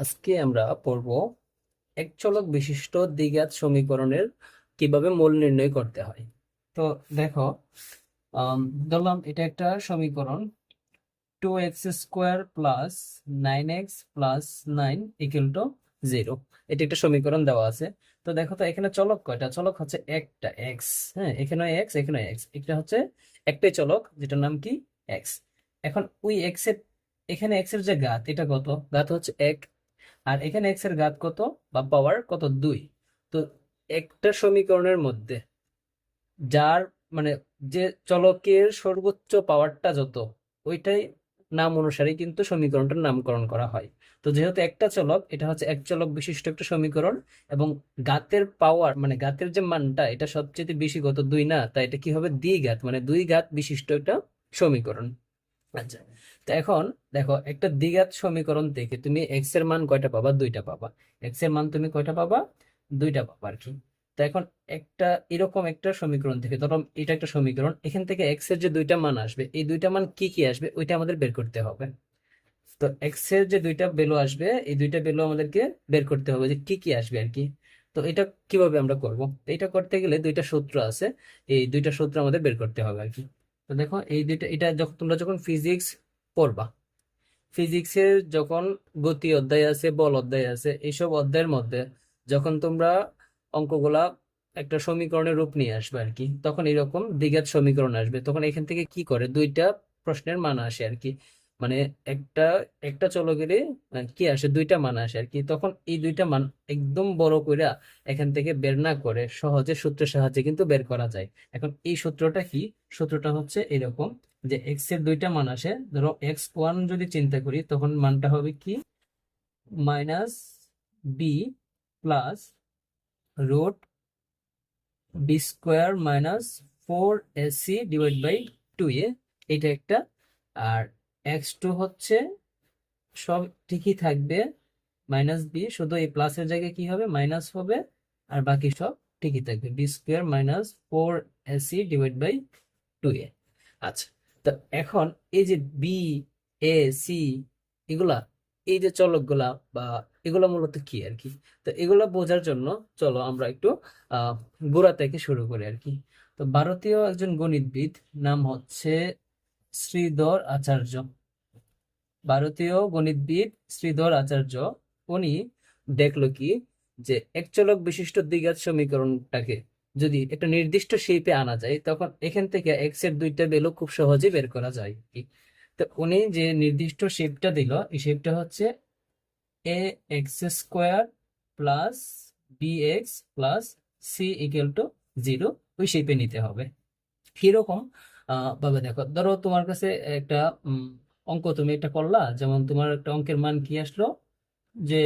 আজকে আমরা পড়ব এক চলক বিশিষ্ট দ্বিঘাত সমীকরণের কিভাবে মূল নির্ণয় করতে হয়। তো দেখো, আম, ধরলাম এটা একটা সমীকরণ 2x² প্লাস 9x+9 = 0। এটা একটা সমীকরণ দেওয়া আছে। তো দেখো তো এখানে চলক কয়টা? চলক হচ্ছে একটা এক্স। হ্যাঁ, এখানে এক্স, এখানে এক্স, এটা হচ্ছে একটাই চলক যেটার নাম কি? এক্স। এখন ওই এক্স এর, এখানে এক্স এর যে ঘাত, এটা কত? ঘাত হচ্ছে 1। আর এখানে এক্স এর ঘাত কত বা পাওয়ার কত? 2। তো একটা সমীকরণের মধ্যে যার মানে যে চলকের সর্বোচ্চ পাওয়ারটা যত, ওইটাই নাম অনুসারে কিন্তু সমীকরণটার নামকরণ করা হয়। তো যেহেতু একটা চলক, এটা হচ্ছে এক চলক বিশিষ্ট একটা সমীকরণ, এবং ঘাতের পাওয়ার মানে ঘাতের যে মানটা, এটা সবচেয়ে বেশি কত? 2 না? তাই এটা কি হবে? দ্বিঘাত, মানে দুই ঘাত বিশিষ্ট একটা সমীকরণ। আচ্ছা, তো এখন দেখো, একটা দ্বিঘাত সমীকরণ থেকে তুমি এক্স এর মান কয়টা পাবা? 2টা পাবা। এক্স এর মান তুমি কয়টা পাবা? 2টা পাবা আর কি। তো এখন একটা এরকম একটা সমীকরণ থেকে, ধরো এটা একটা সমীকরণ, এখান থেকে এক্স এর যে 2টা মান আসবে, এই 2টা মান কি কি আসবে ওইটা আমাদের বের করতে হবে। তো এক্স এর যে 2টা ভ্যালু আসবে, এই 2টা ভ্যালু আমাদেরকে বের করতে হবে যে কি কি আসবে আর কি। তো এটা কিভাবে আমরা করব? তো এটা করতে গেলে 2টা সূত্র আছে, এই 2টা সূত্র আমাদের বের করতে হবে আর কি। তো দেখো, এই 2টা, এটা যখন তোমরা যখন ফিজিক্স পড়বা, ফিজিক্সের যখন গতি অধ্যায় আছে, বল অধ্যায় আছে, এইসব অধ্যায়ের মধ্যে যখন তোমরা অঙ্কগুলা একটা সমীকরণের রূপ নিয়ে আসবে আর কি, তখন এরকম দ্বিঘাত সমীকরণ আসবে। তখন এখান থেকে কি করে, 2টা প্রশ্নের মান আসে আর কি। মানে একটা একটা চলকেরই কি আসে, 2টা মান আসে আর কি। তখন এই 2টা মান একদম বড় কইরা এখান থেকে বের না করে সহজে সূত্রের সাহায্যে কিন্তু বের করা যায়। এখন এই সূত্রটা কি? সূত্রটা হচ্ছে এরকম, যে এক্স এর 2টা মান আসে। ধরো x1 যদি চিন্তা করি, তখন মানটা হবে কি? -b+√b² - 4ac/2a, এটা একটা। আর x2 হচ্ছে, সব ঠিকই থাকবে, -b, শুধু এই প্লাসের জায়গায় কি হবে? মাইনাস হবে। আর বাকি সব ঠিকই থাকবে, b² - 4ac/2a। আচ্ছা, তো এখন এই যে বি, এ, সি, এগুলা, এই যে চলকগুলা বা এগুলা মূলত কি আর কি। তো এগুলা বোঝার জন্য চলো আমরা একটু আহ গোড়া থেকে শুরু করি আর কি। তো ভারতীয় একজন গণিতবিদ, নাম হচ্ছে শ্রীধর আচার্য। ভারতীয় গণিতবিদ শ্রীধর আচার্য, উনি দেখলো কি, যে একচলক বিশিষ্ট দ্বিঘাত সমীকরণটাকে যদি একটা নির্দিষ্ট শেপে আনা যায়, তখন এখান থেকে এক্স এর 2টা ভ্যালু খুব সহজে বের করা যায় কি। তো উনি যে নির্দিষ্ট শেপটা দিল, এই শেপটা হচ্ছে ax² প্লাস bx+c=0। ওই শেপে নিতে হবে। কিরকম ভাবে? দেখো, ধরো তোমার কাছে একটা উম, অঙ্ক তুমি একটা করলা, যেমন তোমার একটা অঙ্কের মান কি আসলো, যে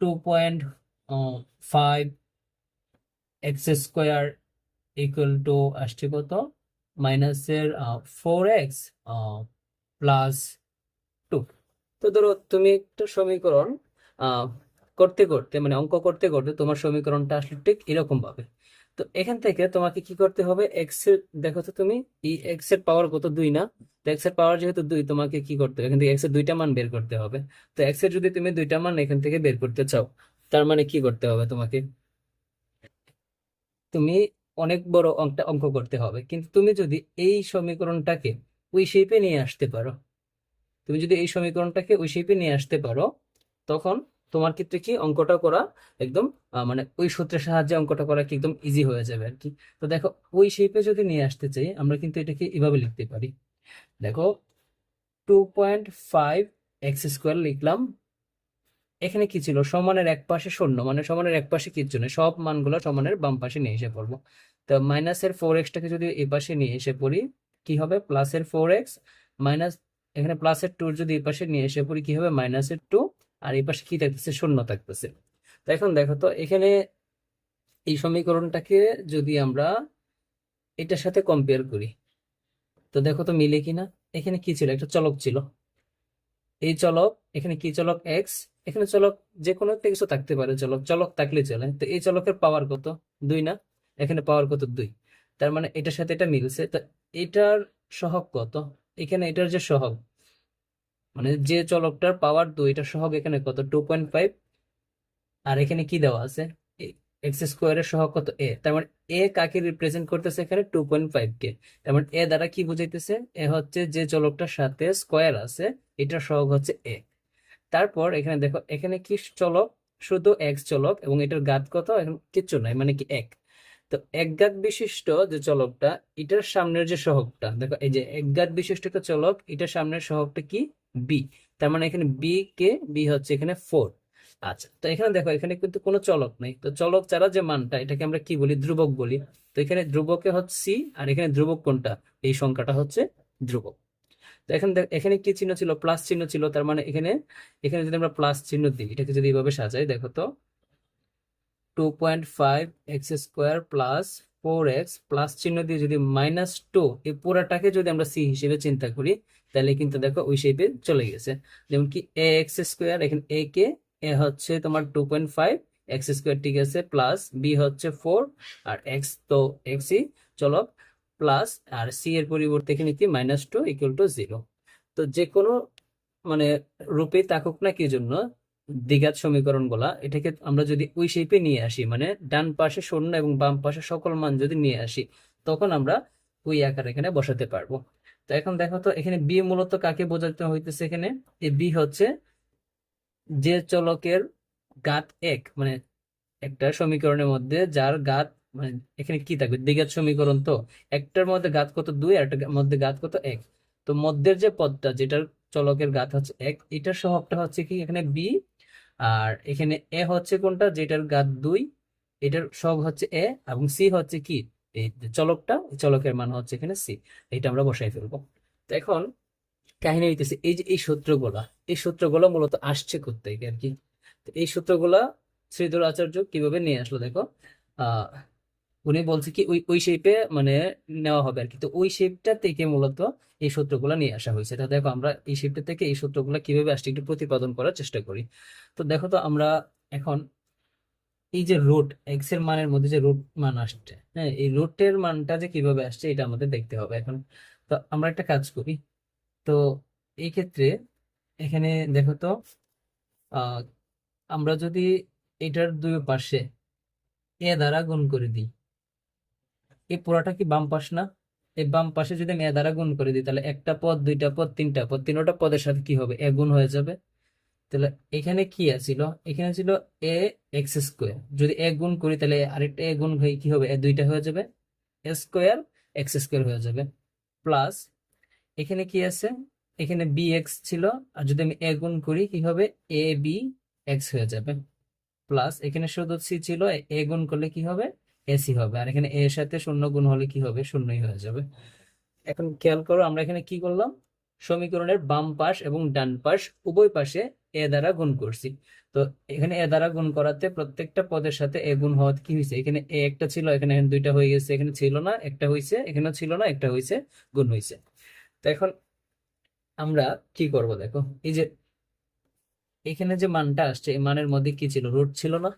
2.5 x² আসছে কত? মাইনাসের 4x+2। তো ধরো তুমি একটা সমীকরণ আহ করতে করতে, মানে অঙ্ক করতে করতে তোমার সমীকরণটা আসলে ঠিক এরকম ভাবে। তো এখান থেকে তোমাকে কি করতে হবে? এক্স এর, দেখো তো তুমি, এই এক্স এর পাওয়ার কত? 2 না? তো এক্স এর পাওয়ার যেহেতু 2, তোমাকে কি করতে হবে? এখান থেকে এক্স এর 2টা মান বের করতে হবে। তো এক্স এর যদি তুমি 2টা মান এখান থেকে বের করতে চাও, তার মানে কি করতে হবে তোমাকে? তুমি অনেক বড় অঙ্ক করতে হবে। কিন্তু তুমি যদি এই সমীকরণটাকে ওই শেপে নিয়ে আসতে পারো, তুমি যদি এই সমীকরণটাকে ওই শেপে নিয়ে আসতে পারো, তখন তোমার ক্ষেত্রে কি অঙ্কটা করা একদম মানে ওই সূত্রের সাহায্যে অঙ্কটা করা কি একদম ইজি হয়ে যাবে আর কি। তো দেখো, ওই শেপে যদি নিয়ে আসতে চাই, আমরা কিন্তু এটাকে এভাবে লিখতে পারি। দেখো, 2.5 x² লিখলাম। এখানে কি ছিল? সমানের এক পাশে শূন্য, মানে সমানের এক পাশে কিচ্ছু নেই, সব মানগুলো সমানের বাম পাশে নিয়ে এসে পড়বো। তো -4x যদি এই পাশে নিয়ে এসে পড়ি, কি হবে? +4x মাইনাস, এখানে +2 যদি এই পাশে নিয়ে এসে পড়ি, কি হবে? -2। আর এই পাশে কি থাকতেছে? শূন্য থাকতেছে। তো এখন দেখো তো, এখানে এই সমীকরণটাকে যদি আমরা এটার সাথে কম্পেয়ার করি, তো দেখো তো মিলে কিনা। এখানে কি ছিল? একটা চলক ছিল, এই চলক, এখানে কি চলক? এক্স। এখানে চলক যে কোনো একটা কিছু থাকতে পারে, চলক চলক থাকলে চলে। তো এই চলকের পাওয়ার কত? 2 না? এখানে পাওয়ার কত? 2। তার মানে এটার সাথে এটা মিলছে। তো এটার সহগ কত? এখানে এটার যে সহগ, মানে যে চলকটার পাওয়ার 2 এটার সহগ এখানে কত 2.5, আর এখানে কি দেওয়া আছে এক্স স্কোয়ারের সহগ কত এ, তার মানে এ কাকে রিপ্রেজেন্ট করতেছে এখানে 2.5 কে। তার মানে এ দ্বারা কি বুঝাইতেছে, এ হচ্ছে যে চলকটার সাথে স্কোয়ার আছে এটার সহগ হচ্ছে এ। তারপর এখানে দেখো এখানে কি চলক, শুধু এক্স চলক এবং এটার ঘাত কত, এখন কিচ্ছু নাই মানে কি এক। তো এক ঘাত বিশিষ্ট যে চলকটা, এটার সামনের যে সহগটা দেখো, এই যে এক ঘাত বিশিষ্ট একটা চলক, এটার সামনের সহগটা কি বি। তার মানে এখানে বি কে, বি হচ্ছে এখানে 4। আচ্ছা, তো এখানে দেখো এখানে কিন্তু কোনো চলক নেই, তো চলক ছাড়া যে মানটা এটাকে আমরা কি বলি, ধ্রুবক বলি। তো এখানে ধ্রুবকে হচ্ছে সি, আর এখানে ধ্রুবক কোনটা, এই সংখ্যাটা হচ্ছে ধ্রুবক। তো এখন এখানে কি চিহ্ন ছিল, প্লাস চিহ্ন ছিল, তার মানে এখানে এখানে যদি আমরা প্লাস চিহ্ন দিই, এটাকে যদি এইভাবে সাজাই দেখো তো, 2.5 x² প্লাস 4x প্লাস চিহ্ন দিয়ে যদি -2, এই পুরাটাকে যদি আমরা সি হিসেবে চিন্তা করি, তাহলে কিন্তু দেখো ওই শেপে চলে গেছে। যেমন কি ax², এখানে a কে, এ হচ্ছে তোমার 2.5 x², ঠিক আছে, প্লাস বি হচ্ছে 4, আর এক্স তো এক্সই চলক, প্লাস আর সি এর পরিবর্তে এখানে কি -2 = 0। তো যে কোনো মানে রূপে থাকুক না কি জন্য, দ্বিঘাত সমীকরণ গুলা এটাকে আমরা যদি ওই শেপে নিয়ে আসি, মানে ডান পাশে শূন্য এবং বাম পাশে সকল মান যদি নিয়ে আসি, তখন আমরা ওই আকার এখানে বসাতে পারবো। তো এখন দেখো তো এখানে বি মূলত কাকে বোঝাতে হইতেছে, এখানে এই বি হচ্ছে যে চলকের ঘাত এক, মানে একটা সমীকরণের মধ্যে যার ঘাত, মানে এখানে কি থাকবে, দ্বিঘাত সমীকরণ, তো একটার মধ্যে ঘাত কত 2 আর একটার মধ্যে ঘাত কত 1। তো মধ্যের যে পদটা যেটার চলকের ঘাত হচ্ছে 1, এটার সহগটা হচ্ছে কি এখানে বি, আর এখানে এ হচ্ছে কোনটা যেটার ঘাত 2, এটার সহগ হচ্ছে এ, এবং সি হচ্ছে কি এই যে চলকটা, এই চলকের মান হচ্ছে এখানে সি। এটা আমরা বসাই ফেলবো। তো এখন কাহিনী হইতেছে এই যে এই সূত্রগুলো মূলত আসছে কোত্থেকে আর কি। তো এই সূত্রগুলা শ্রীধর আচার্য কিভাবে নিয়ে আসলো দেখো, আহ উনি বলছে কি ওই ওই শেপে মানে নেওয়া হবে আর কি। তো ওই শেপটা থেকে মূলত এই সূত্রগুলো নিয়ে আসা হয়েছে। তো দেখো আমরা এই শেপটা থেকে এই সূত্রগুলো কিভাবে আসছে একটু প্রতিপাদন করার চেষ্টা করি। তো দেখো তো আমরা এখন এই যে রুট এক্স এর মানের মধ্যে যে রুট মান আসছে, হ্যাঁ, এই রুটের মানটা যে কিভাবে আসছে এটা আমাদের দেখতে হবে এখন। তো আমরা একটা কাজ করি। তো এই ক্ষেত্রে এখানে দেখো তো, আহ আমরা যদি এটার দুই পাশে এ দ্বারা গুণ করে দিই, এই পুরাটা কি বাম পাশ না, এই বাম পাশে যদি আমি এ দ্বারা গুণ করে দিই, তাহলে একটা পদ, দুইটা পদ, তিনটা পদ, তিনটা পদের সাথে কি হবে, এ গুণ হয়ে যাবে। তাহলে এখানে কি আছিল, এখানে ছিল a x², যদি এ গুণ করি তাহলে আরেকটা এ গুণ হয়ে কি হবে, এ দুইটা হয়ে যাবে, a² x² হয়ে যাবে, প্লাস এখানে কি আছে, এখানে bx ছিল, আর যদি আমি এ গুণ করি কি হবে, a b(x) হয়ে যাবে, প্লাস এখানে শুধু সি ছিল, এ গুণ করলে কি হবে, এসি হবে, আর এখানে এ এর সাথে শূন্য গুণ হলে কি হবে, শূন্যই হয়ে যাবে। এখন খেয়াল করো আমরা এখানে কি করলাম, সমীকরণের বাম পাশ এবং ডান পাশ উভয় পাশে এ দ্বারা গুণ করছি। তো এখানে এ দ্বারা গুণ করাতে প্রত্যেকটা পদের সাথে এ গুণ হওয়াতে কি হয়েছে, এখানে এ একটা ছিল, এখানে দুইটা হয়ে গেছে, এখানে ছিল না একটা হয়েছে, এখানে ছিল না একটা হয়েছে, গুণ হয়েছে। তো এখন আমরা কি করব দেখো, এই যে এখানে যে মানটা আসছে এই মানের মধ্যে কি ছিল, রুট ছিল না।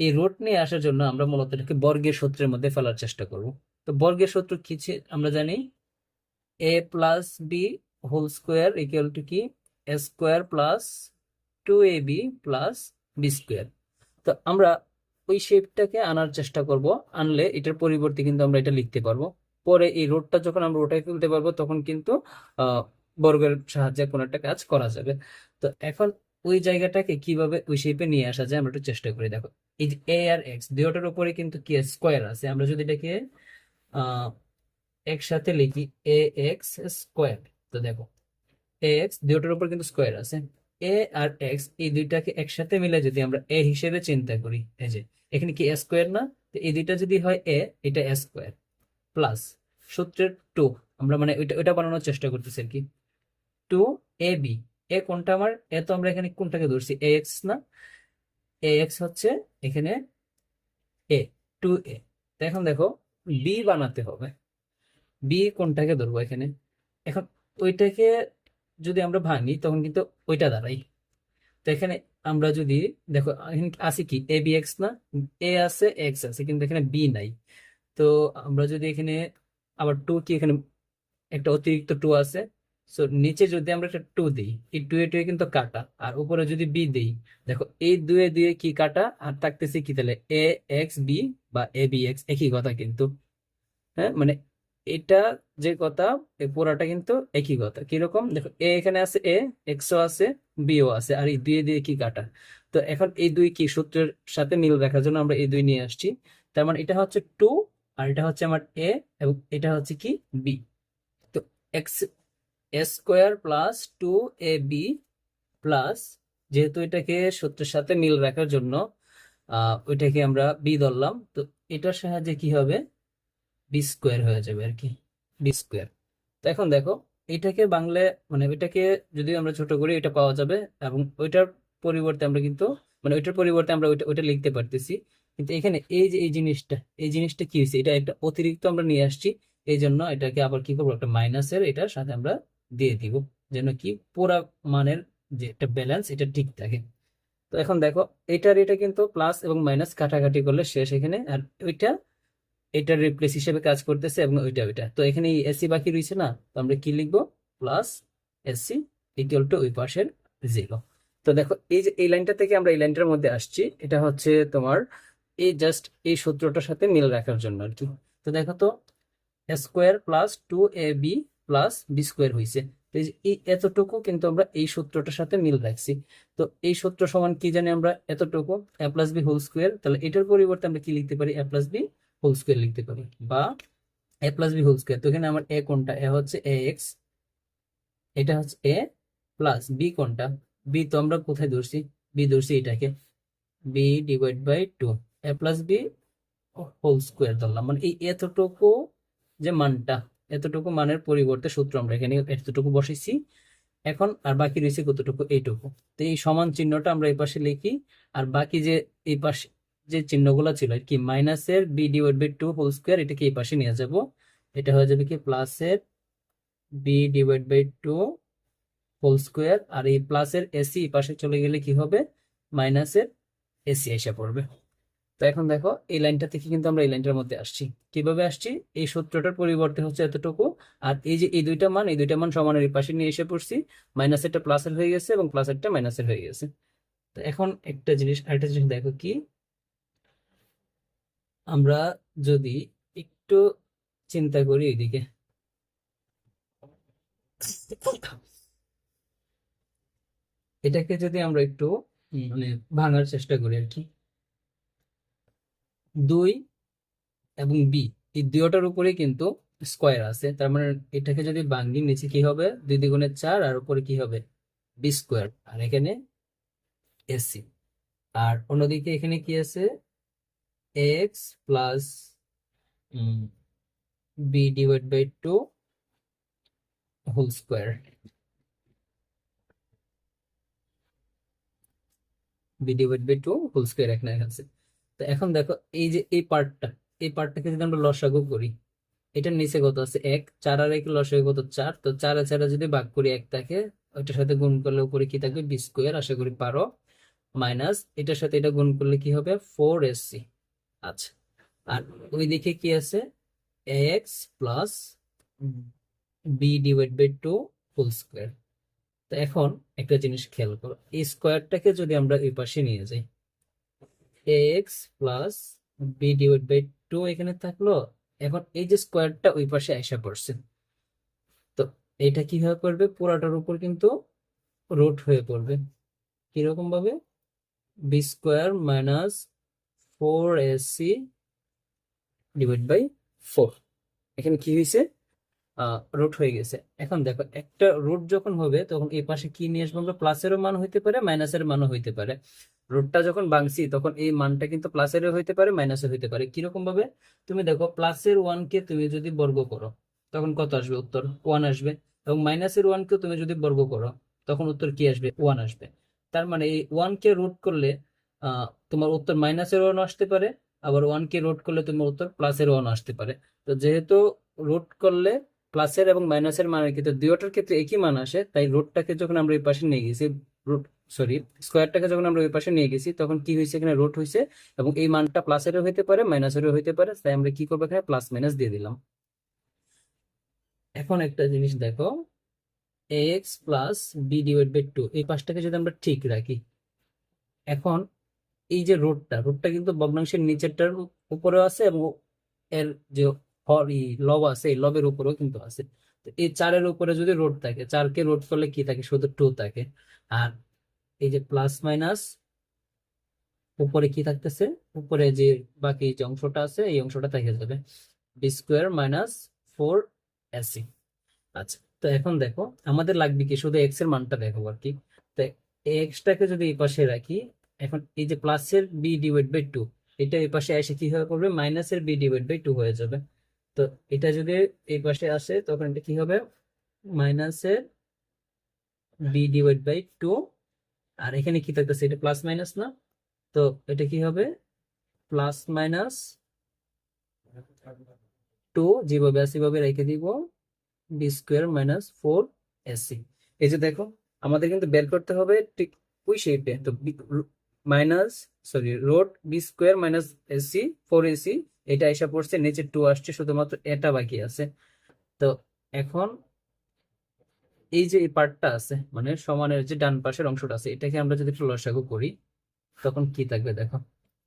এই রুট নিয়ে আসার জন্য আমরা মূলত এটাকে বর্গের সূত্রের মধ্যে ফেলার চেষ্টা করব। তো বর্গের সূত্র কি আমরা জানি, a+b² কি a² plus 2ab plus b²। তো আমরা ওই শেপটাকে আনার চেষ্টা করব, আনলে এটার পরিবর্তে কিন্তু আমরা এটা লিখতে পারবো। পরে এই রুটটা যখন আমরা উঠাই ফেলতে পারবো তখন কিন্তু আহ বর্গের সাহায্যে কোনো একটা কাজ করা যাবে। তো এখন ওই জায়গাটাকে কিভাবে ওই শেপে নিয়ে আসা যায় আমরা একটু চেষ্টা করি। দেখো এই যে এ আর এক্স দুইটার উপরে কিন্তু কি স্কোয়ার আছে, আমরা যদি এটাকে আহ একসাথে লিখি ax², তো দেখো এক্স দুইটার উপর কিন্তু স্কোয়ার আছে, এ আর এক্স এই দুইটাকে একসাথে মিলে যদি আমরা এ হিসেবে চিন্তা করি, এই যে এখানে কি স্কোয়ার না, তো এই দুইটা যদি হয় এ, এটা স্কোয়ার, প্লাস সূত্রের 2, আমরা মানে ওইটা ওইটা বানানোর চেষ্টা করতেছি আর কি, 2ab, এ কোনটা আমার, এ তো আমরা এখানে কোনটাকে ধরছি এ এক্স না, এ এক্স হচ্ছে এখানে এ, 2a। তো এখন দেখো বি বানাতে হবে, বি কোনটাকে ধরবো এখানে, এখন ওইটাকে যদি আমরা ভাঙি তখন কিন্তু ওইটা দাঁড়াই। তো এখানে আমরা যদি দেখো এখানে আছে কি এ বি এক্স না, এ আছে এক্স আছে কিন্তু এখানে বি নাই। তো আমরা যদি এখানে আবার 2 কি এখানে একটা অতিরিক্ত 2 আছে, সো নিচে যদি আমরা একটা 2 দিই, এই 2 এ 2 কিন্তু কাটা, আর উপরে যদি বি দিই, দেখো এই 2 এ 2 কি কাটা, আর থাকতেছে কি তাহলে এ এক্স বি বা এ বি এক্স, একই কথা কিন্তু। হ্যাঁ, মানে এটা যে কথা, এই পুরাটা কিন্তু একই কথা। কিরকম দেখো, এ এখানে আছে, এ এক্সও আছে, বিও আছে, আর এই 2 এ 2 কি কাটা। তো এখন এই 2 কি সূত্রের সাথে মিল রাখার জন্য আমরা এই 2 নিয়ে আসছি। তার মানে এটা হচ্ছে 2, আর এটা হচ্ছে আমার এ, এবং এটা হচ্ছে কি বি। তো x square plus 2ab plus, যেহেতু এটাকে সূত্রের সাথে মিল রাখার জন্য ওইটাকে আমরা বি ধরলাম, তো এটার সাহায্যে কি হবে, বি স্কোয়ার হয়ে যাবে আর কি, বি স্কোয়ার। তো এখন দেখো, এটাকে বাংলা মানে ওইটাকে যদি আমরা ছোট করি এটা পাওয়া যাবে, এবং ওইটার পরিবর্তে আমরা কিন্তু, মানে ওইটার পরিবর্তে আমরা ওইটা ওইটা লিখতে পারতেছি। কিন্তু এখানে এই যে এই জিনিসটা কি হয়েছে, এটা একটা অতিরিক্ত আমরা নিয়ে আসছি। এই জন্য এটাকে আবার কি করবো, একটা মাইনাসের এটার সাথে আমরা দিয়ে দিব, যেন কি পুরা মানের যে একটা ব্যালেন্স এটা ঠিক থাকে। তো এখন দেখো, এটা কিন্তু প্লাস এবং মাইনাস কাটাকাটি করলে শেষ এখানে, আর ওইটা এটার রিপ্লেস হিসেবে কাজ করতেছে, এবং ওইটা তো এখানে এসি বাকি রয়েছে না, তো আমরা কি লিখবো, প্লাস এসি ইকুয়াল টু ওই পাশের 0। তো দেখো, এই যে এই লাইনটা থেকে আমরা এই লাইনটার মধ্যে আসছি, এটা হচ্ছে তোমার এই জাস্ট এই সূত্রটার সাথে মিল রাখার জন্য আর কি। তো দেখো তো, square plus 2ab plus B square হয়েছে। তো এই যে এই এতটুকু কিন্তু আমরা এই সূত্রটার সাথে মিল রাখছি। তো এই সূত্র সমান কি জানি আমরা, এতটুকু এ প্লাস বি হোল স্কোয়ার। তাহলে এটার পরিবর্তে আমরা কি লিখতে পারি, এ প্লাস বি হোল স্কোয়ার লিখতে পারি, বা এ প্লাস বি হোল স্কোয়ার। তো এখানে আমার এ কোনটা, এ হচ্ছে এ এক্স, এটা হচ্ছে এ, প্লাস বি কোনটা, বি তো আমরা কোথায় ধরছি, বি ধরছি এটাকে, B divide by 2, A plus B whole square ধরলাম। মানে এই এতটুকু যে মানটা, এতটুকু মানের পরিবর্তে সূত্র আমরা এখানে এতটুকু বসাইছি। এখন আর বাকি রয়েছে কতটুকু, এইটুকু। তো এই সমান চিহ্নটা আমরা এই পাশে লিখি, আর বাকি যে এই পাশে যে চিহ্নগুলো ছিল আর কি, মাইনাসের B divide by 2 whole square, এটাকে এই পাশে নিয়ে যাব। এটা হয়ে যাবে কি প্লাসের B divide by 2 whole square, আর এই প্লাসের এসি এই পাশে চলে গেলে কি হবে, মাইনাসের এসি এসে পড়বে। তো এখন দেখো, এই লাইনটা থেকে কিন্তু আমরা এই লাইনটার মধ্যে আসছি। কিভাবে আসছি, এই সূত্রটার পরিবর্তে হচ্ছে এতটুকু, আর এই যে এই দুইটা মান সমানের এই পাশে নিয়ে এসে পড়ছি, মাইনাসেরটা প্লাসের হয়ে গেছে এবং প্লাসেরটা মাইনাসের হয়ে গেছে। তো এখন আরেকটা জিনিস দেখো কি, আমরা যদি একটু চিন্তা করি এইদিকে, এটাকে যদি আমরা একটু মানে ভাঙার চেষ্টা করি আর কি, 2 এবং বি, এই দুইটার উপরে কিন্তু স্কোয়ার আছে। তার মানে এটাকে যদি ভাঙি, নিচে কি হবে, 2 দ্বিগুণে 4, আর উপরে কি হবে, বি স্কোয়ার, আর এখানে এসি। আর অন্যদিকে এখানে কি আছে, X plus B divide by 2 whole square, B divide by 2 whole square এখানে আছে। তো এখন দেখো, এই যে এই পার্টটাকে যদি আমরা লসাগু করি, এটার নিচে কত আছে, 1, 4 আর 1 লসাগু কত, 4। তো 4 আর 4 যদি ভাগ করি 1 থাকে, ওইটার সাথে গুণ করলে উপরে কি থাকবে, বি স্কোয়ার, আশা করি পারো, মাইনাস এটার সাথে এটা গুণ করলে কি হবে, 4ac। আচ্ছা, আর ওই দিকে কি আছে, X plus B divide by 2 whole square. তো এখন একটা জিনিস খেয়াল করো, এই স্কোয়ারটাকে যদি আমরা এই পাশে নিয়ে যাই, X plus B divide by 2 এখানে থাকলো। এখন এই যে স্কোয়ারটা ওই পাশে আসা পড়ছে, তো এটা কিভাবে পড়বে, পুরাটার উপর কিন্তু রুট হয়ে পড়বে। কিরকম ভাবে, B square minus 4ac divide by 4, এখানে কি হয়েছে, রুট হয়ে গেছে। এখন দেখো, একটা রুট যখন হবে তখন এই পাশে কি নিয়ে আসবো আমরা, প্লাসেরও মান হইতে পারে মাইনাসের মানও হইতে পারে। রুটটা যখন ভাঙছি তখন এই মানটা কিন্তু প্লাসেরও হইতে পারে মাইনাসের হইতে পারে। কিরকম ভাবে, তুমি দেখো প্লাসের 1 কে তুমি যদি বর্গ করো তখন কত আসবে, উত্তর 1 আসবে। এবং মাইনাসের 1 কে তুমি যদি বর্গ করো তখন উত্তর কি আসবে, 1 আসবে। তার মানে এই 1 কে রুট করলে তোমার উত্তর মাইনাসের 1 আসতে পারে, আবার 1 কে রুট করলে তোমার উত্তর প্লাসের 1 আসতে পারে। তো যেহেতু রুট করলে প্লাসের এবং মাইনাসের মানের ক্ষেত্রে দুইটার ক্ষেত্রে একই মান আসে, তাই রুটটাকে যখন আমরা এই পাশে নিয়ে গেছি, রুট সরি স্কোয়ারটাকে যখন আমরা ওই পাশে নিয়ে গেছি তখন কি হয়েছে, এখানে রুট হয়েছে, এবং এই মানটা প্লাসেরও হইতে পারে মাইনাসেরও হইতে পারে, তাই আমরা কি করবো, এখানে প্লাস মাইনাস দিয়ে দিলাম। এখন একটা জিনিস দেখো, x plus B divide by two, এই পাশটাকে যদি আমরা ঠিক রাখি, এখন এই যে রোডটা কিন্তু ভগ্নাংশের নিচেরটার উপরেও আছে এবং এর যে লব আছে এই লবের উপরেও কিন্তু আছে। তো এই 4-এর উপরে যদি রোড থাকে, 4-কে রোড করলে কি থাকে, শুধু 2 থাকে। আর এই যে প্লাস মাইনাস উপরে কি থাকতেছে, উপরে যে বাকি যে অংশটা আছে এই অংশটা থেকে যাবে, বি স্কোয়ার মাইনাস 4ac। আচ্ছা, তো এখন দেখো আমাদের লাগবে কি, শুধু এক্স এর মানটা দেখো আর কি। তো এক্সটাকে যদি এই পাশে রাখি, এখন এই যে প্লাসের বি ডিভাইড বাই টু, এটা এই পাশে এসে কি হয়ে করবে, মাইনাসের বি ডিভাইড বাই টু হয়ে যাবে। তো এটা যদি এই পাশে আসে তখন এটা কি হবে, মাইনাসের বি ডিভাইড বাই টু। আর এখানে কি থাকতেছে, এটা প্লাস মাইনাস না, তো এটা কি হবে, প্লাস মাইনাস 2, যেভাবে আছে সেভাবে রেখে দিব, বি স্কোয়ার মাইনাস 4ac। এই যে দেখো আমাদের কিন্তু বের করতে হবে ঠিক ওই শেপে, তো minus, sorry, root b square minus a c 4ac, এটা এসে পড়ছে, নিচে 2 আসছে, শুধুমাত্র এটা বাকি আছে। তো এখন এই যে এই পার্টটা আছে, মানে সমানের যে ডান পাশের অংশটা আছে, এটাকে আমরা যদি একটু লসাগু করি তখন কি থাকবে দেখো,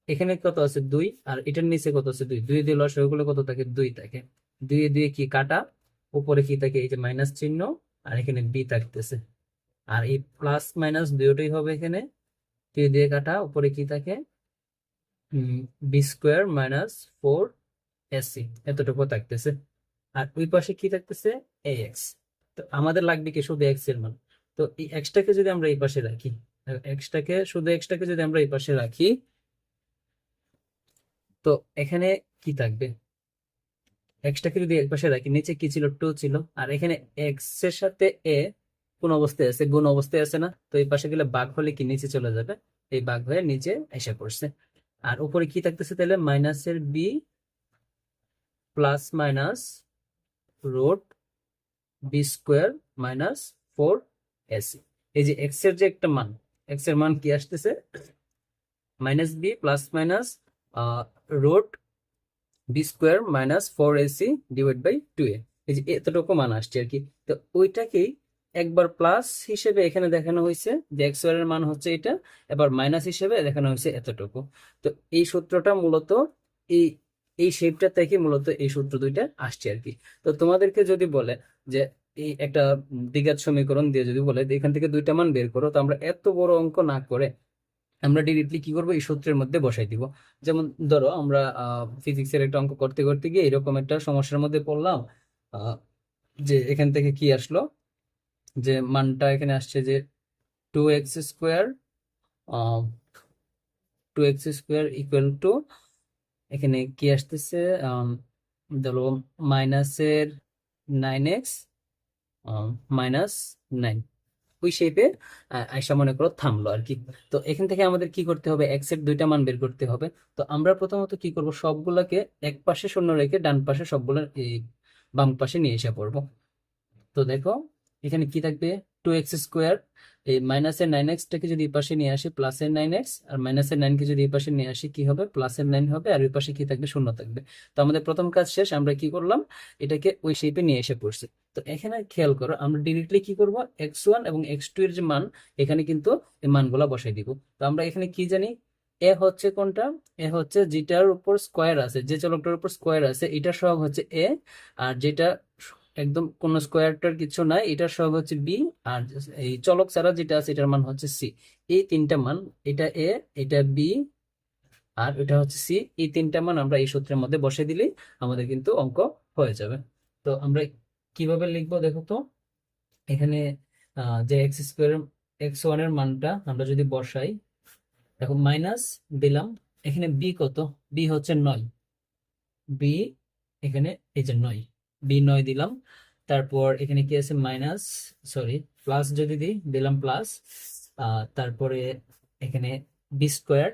এখানে কত আছে 2, আর এটার নিচে কত আছে 2, 2 দিয়ে লসাগু করলে কত থাকে, 2 থাকে। 2 দিয়ে কি কাটা, উপরে কি থাকে, এই যে মাইনাস চিহ্ন, আর এখানে বি থাকতেছে। আর এই প্লাস মাইনাস দুটোই হবে এখানে, 2 দিয়ে কাটা, উপরে কি থাকে, বি স্কোয়ার মাইনাস 4ac, এতটুকু থাকতেছে। আর ওই পাশে কি থাকতেছে, ax। তো আমাদের লাগবে কি, শুধু এক্স এর মান। তো এই এক্সটাকে যদি আমরা এই পাশে রাখি, এক্সটাকে যদি আমরা এই পাশে রাখি, তো এখানে কি থাকবে, এক্সটাকে যদি এক পাশে রাখি, নিচে কি ছিল, 2 ছিল, আর এখানে এক্স এর সাথে এ কোন অবস্থায় আছে, গুণ অবস্থায় আছে না, তো এই পাশে গেলে ভাগ হলে কি নিচে চলে যাবে, এই ভাগ হয়ে নিচে এসে পড়ছে। আর উপরে কি থাকতেছে তাহলে, মাইনাসের b plus minus root b square minus 4ac। এই যে এক্স এর যে একটা মান, এক্স এর মান কি আসতেছে, minus b plus minus root b square minus 4ac divide by 2a, এই যে এতটুকু মান আসছে আর কি। তো ওইটাকেই একবার প্লাস হিসেবে এখানে দেখানো হয়েছে, যে এক্স এর মান হচ্ছে এটা, এবার মাইনাস হিসেবে দেখানো হয়েছে এতটুকু। তো এই সূত্রটা মূলত এই এই শেপটা থেকে মূলত এই সূত্র দুইটা আসছে আর কি। তো তোমাদেরকে যদি বলে যে এই একটা দ্বিঘাত সমীকরণ দিয়ে যদি বলে যে এখান থেকে দুইটা মান বের করো, তো আমরা এত বড় অঙ্ক না করে আমরা ডিরেক্টলি কি করবো, এই সূত্রের মধ্যে বসাই দিব। যেমন ধরো আমরা ফিজিক্সের একটা অঙ্ক করতে করতে গিয়ে এরকম একটা সমস্যার মধ্যে পড়লাম, আহ, যে এখান থেকে কি আসলো, যে মানটা এখানে আসছে যে 2x square, 2x square equal to, এখানে কি আসতেছে, ধরো মাইনাসের 9x -9, ওই শেপে আয়সা মনে করো থামলো আর কি। তো এখান থেকে আমাদের কি করতে হবে, এক্স এর দুইটা মান বের করতে হবে। তো আমরা প্রথমত কি করব, সবগুলাকে এক পাশে শূন্য রেখে ডান পাশে সবগুলো এই বাম পাশে নিয়ে এসে পড়বো। তো দেখো এখানে কি থাকবে, 2x স্কোয়ার, এই মাইনাসের 9x টাকে যদি এই পাশে নিয়ে আসি প্লাসের 9x, আর মাইনাসের 9কে যদি এই পাশে নিয়ে আসি কি হবে, প্লাসের 9 হবে, আর ওই পাশে কি থাকবে, শূন্য থাকবে। তো আমাদের প্রথম কাজ শেষ, আমরা কি করলাম, এটাকে ওই শেপে নিয়ে এসে পড়ছি। তো এখানে খেয়াল করো, আমরা ডিরেক্টলি কি করব, x1 এবং x2 এর যে মান, এখানে কিন্তু এই মানগুলা বসাই দিব। তো আমরা এখানে কি জানি, এ হচ্ছে কোনটা, এ হচ্ছে যেটার উপর স্কোয়ার আছে, যে চলকটার উপর স্কোয়ার আছে এটা সহগ হচ্ছে এ, আর যেটা একদম কোন স্কোয়ারটার কিছু নাই এটার সহগ হচ্ছে বি, আর এই চলক ছাড়া যেটা আছে এটার মান হচ্ছে সি। এই তিনটা মান, এটা এ, এটা বি, আর এটা হচ্ছে সি, এই তিনটা মান আমরা এই সূত্রের মধ্যে বসে দিলেই আমাদের কিন্তু অঙ্ক হয়ে যাবে। তো আমরা কিভাবে লিখবো দেখো তো, এখানে যে x স্কোয়ার, x1 এর মানটা আমরা যদি বসাই, দেখো মাইনাস দিলাম, এখানে বি কত, বি হচ্ছে 9, বি এখানে এই যে 9, বি 9 দিলাম। তারপর এখানে কি আছে, মাইনাস, সরি, প্লাস যদি দিলাম প্লাস, তারপরে এখানে বি স্কোয়ার।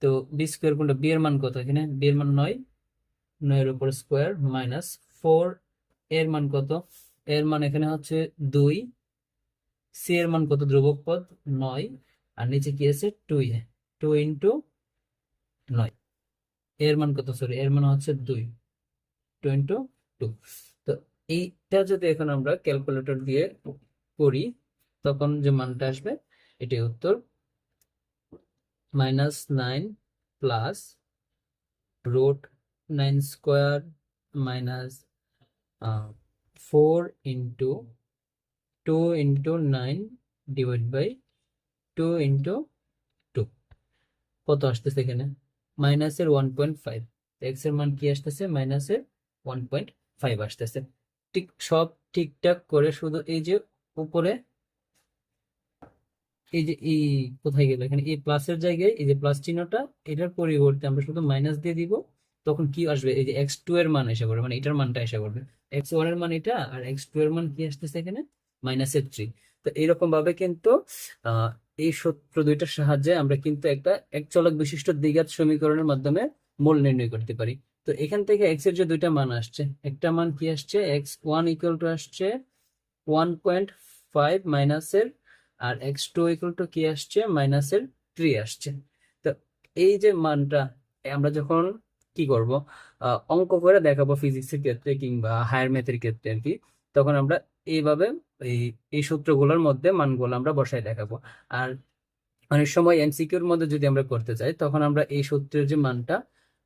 তো বি স্কোয়ার কোনটা, বি এর মান কত, এখানে বি এর মান 9, 9 এর উপর স্কোয়ার মাইনাস 4, এর মান কত, এর মান এখানে হচ্ছে 2, সি এর মান কত, ধ্রুবক পদ 9, আর নিচে কি আছে 2a, 2 ইন্টু 9, এর মান কত, সরি, এর মান হচ্ছে 2, 2 ইন্টু 2। তো এইটা যদি এখন আমরা ক্যালকুলেটর দিয়ে করি তখন যে মানটা আসবে এটাই উত্তর, -9 plus √9² minus 4 into 2 into 9 divide by 2 into 2 কত আসতেছে এখানে -1.5। এক্স এর মান কি আসতেছে -1.5 আসতেছে। ঠিক সব ঠিকঠাক করে শুধু এই যে উপরে এই যে এই কোথায় গেল, এখানে এই প্লাসের জায়গায় এই যে প্লাস চিহ্নটা, এটার পরিবর্তে আমরা শুধু মাইনাস দিয়ে দিব। তখন কি আসবে, এই যে x2 এর মান এসে পড়বে, মানে এটার মানটা এসে পড়বে। x1 এর মান এটা, আর x2 এর মান কি আসতেছে এখানে -3। তো এইরকম ভাবে কিন্তু আহ এই সূত্র দুইটার সাহায্যে আমরা কিন্তু একটা এক চলক বিশিষ্ট দ্বিঘাত সমীকরণের মাধ্যমে মূল নির্ণয় করতে পারি। তো এখান থেকে x এর যে দুইটা মান আসছে, একটা মান কি আসছে x1 ইকুয়াল টু আসছে 1.5 মাইনাসের, আর x2 কি আসছে -3 আসছে। তো এই যে মানটা আমরা যখন কি করব, অঙ্ক করে দেখাবো ফিজিক্সের ক্ষেত্রে কিংবা হায়ার ম্যাথের ক্ষেত্রে আর কি, তখন আমরা এইভাবে এই এই সূত্রগুলোর মধ্যে মানগুলো আমরা বসায় দেখাবো। আর অনেক সময় এমসিকিউর মধ্যে যদি আমরা করতে চাই তখন আমরা এই সূত্রের যে মানটা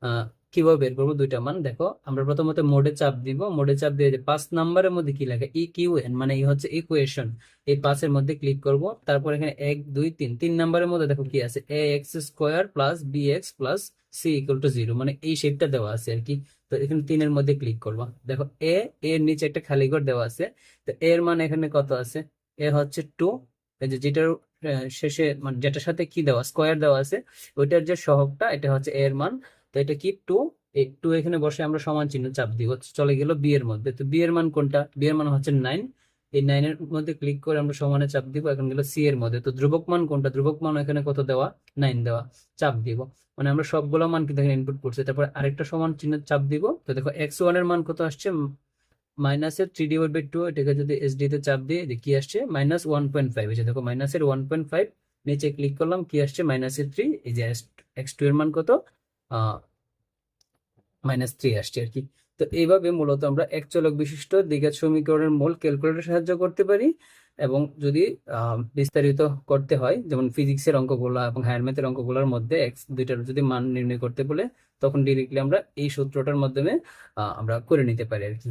আহ, কিভাবে বের করবো, দুইটা মান দেখো। আমরা প্রথমত মোডে চাপ দিব, মোডে চাপ দিয়ে যে 5 নম্বরের মধ্যে কি লেখা EQN, মানে এই হচ্ছে ইকুয়েশন, এই 5-এর মধ্যে ক্লিক করব। তারপর এখানে 1 2 3, 3 নম্বরের মধ্যে দেখো কি আছে ax² plus bx plus c equal to 0, মানে এই শেপটা দেওয়া আছে আর কি। তো এখানে 3-এর মধ্যে ক্লিক করবো, দেখো এর নিচে একটা খালি ঘর দেওয়া আছে। তো এর মান এখানে কত আছে, এ হচ্ছে 2, এই যে যেটার শেষে মানে যেটার সাথে কি দেওয়া স্কোয়ার দেওয়া আছে ওইটার যে সহগটা এটা হচ্ছে এর মান। তো এটা কি 2, এই 2 এখানে বসে আমরা সমান চিহ্ন চাপ দিব, চলে গেল বি এর মধ্যে। তো বি এর মান কোনটা, বি এর মান হচ্ছে 9, এই 9-এর মধ্যে ক্লিক করে আমরা সমানে চাপ দিব, এখন গেল সি এর মধ্যে। তো ধ্রুবক মান কোনটা, ধ্রুবক মান এখানে কত দেওয়া 9 দেওয়া, চাপ দিব। মানে আমরা সবগুলো মান কিন্তু এখানে ইনপুট করছি, তারপর আরেকটা সমান চিহ্ন চাপ দিব। তো দেখো x1 এর মান কত আসছে -3/2, এটাকে যদি SD তে চাপ দিয়ে যে কি আসছে -1.5, এই যে দেখো -1.5, নিচে ক্লিক করলাম কি আসছে -3, এই যে x2 এর মান কত -3 আসছে আর কি। তো এইভাবে মূলত আমরা এক চলক বিশিষ্ট দ্বিঘাত সমীকরণের মূল ক্যালকুলেটর সাহায্য করতে পারি। এবং যদি বিস্তারিত করতে হয়, যেমন ফিজিক্সের অঙ্কগুলো এবং হায়ার ম্যাথের অঙ্কগুলোর মধ্যে এক্স দুইটার যদি মান নির্ণয় করতে বলে, তখন ডিরেক্টলি আমরা এই সূত্রটার মাধ্যমে আমরা করে নিতে পারি আর কি।